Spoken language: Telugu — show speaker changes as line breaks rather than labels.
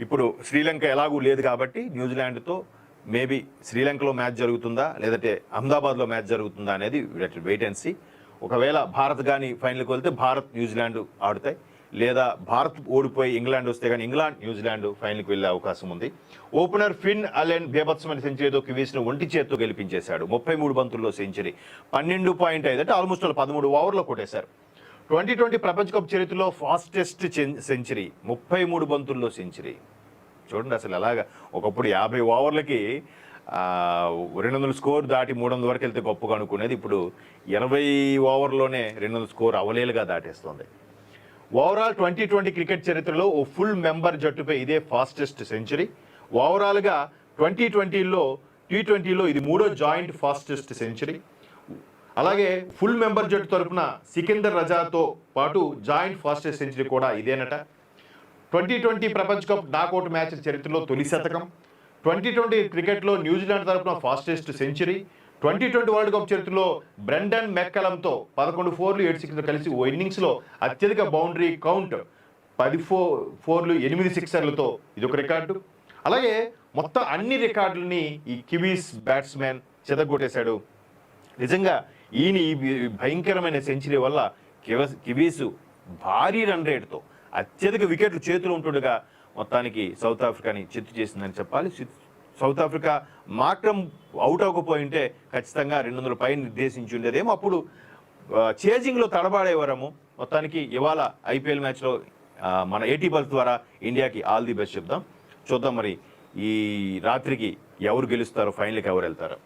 ఇప్పుడు శ్రీలంక ఎలాగూ లేదు కాబట్టి న్యూజిలాండ్తో మేబీ శ్రీలంకలో మ్యాచ్ జరుగుతుందా లేదంటే అహ్మదాబాద్లో మ్యాచ్ జరుగుతుందా అనేది వెయిట్ అండ్ సీ. ఒకవేళ భారత్ కానీ ఫైనల్కి వెళ్తే భారత్ న్యూజిలాండ్ ఆడుతాయి, లేదా భారత్ ఓడిపోయి ఇంగ్లాండ్ వస్తే కానీ ఇంగ్లాండ్ న్యూజిలాండ్ ఫైనల్కి వెళ్ళే అవకాశం ఉంది. ఓపెనర్ ఫిన్ అలెన్ బీభత్సమైన సెంచరీతో కివీస్ను ఒంటి చేత్తో గెలిపించేశాడు. 33 బంతుల్లో సెంచరీ, 12.5 అంటే ఆల్మోస్ట్ 13 ఓవర్లో కొట్టేశారు. 2020 ప్రపంచ కప్ చరిత్రలో ఫాస్టెస్ట్ సెంచరీ, 33 బంతుల్లో సెంచరీ. చూడండి అసలు ఎలాగా, ఒకప్పుడు 50 ఓవర్లకి 200 స్కోర్ దాటి 300 వరకు వెళ్తే గొప్పగా అనుకునేది ఇప్పుడు 20 ఓవర్లోనే 200 స్కోర్ అవలేలుగా దాటేస్తుంది. ఓవరాల్ 2020 క్రికెట్ చరిత్రలో ఓ ఫుల్ మెంబర్ జట్టుపై ఇదే ఫాస్టెస్ట్ సెంచరీ. ఓవరాల్గా 2020లో T20లో ఇది 3వ జాయింట్ ఫాస్టెస్ట్ సెంచరీ. అలాగే ఫుల్ మెంబర్ జట్టు తరపున సికిందర్ రజాతో పాటు జాయింట్ ఫాస్టెస్ట్ సెంచరీ కూడా ఇదేనట. 2020 ప్రపంచ కప్ నాకౌట్ మ్యాచ్ చరిత్రలో తొలి శతకం. 2020 క్రికెట్లో న్యూజిలాండ్ తరపున ఫాస్టెస్ట్ సెంచరీ. 2020 వరల్డ్ కప్ చరిత్రలో బ్రెండన్ మెక్కలంతో 11 4లు 7 6లు కలిసి ఓ ఇన్నింగ్స్లో అత్యధిక బౌండరీ కౌంట్ 10 4లు 8 సిక్సర్లతో ఇదొక రికార్డు. అలాగే మొత్తం అన్ని రికార్డులని ఈ కివీస్ బ్యాట్స్మెన్ చెదగొట్టేశాడు. నిజంగా ఈయన ఈ భయంకరమైన సెంచరీ వల్ల కివీస్ భారీ రన్ రేటుతో అత్యధిక వికెట్లు చేతులు ఉంటుండగా మొత్తానికి సౌత్ ఆఫ్రికాని చిత్తు చేసిందని చెప్పాలి. సౌత్ ఆఫ్రికా మాత్రం అవుట్ అవ్వకపోయింటే ఖచ్చితంగా 200 పైన నిర్దేశించి ఉండేదేమో, అప్పుడు చేజింగ్లో తడబాడేవారము. మొత్తానికి ఇవాళ ఐపీఎల్ మ్యాచ్లో మన ఏటీ బల్స్ ద్వారా ఇండియాకి ఆల్ ది బెస్ట్ చెప్దాం. చూద్దాం మరి ఈ రాత్రికి ఎవరు గెలుస్తారో, ఫైనల్కి ఎవరు వెళ్తారో.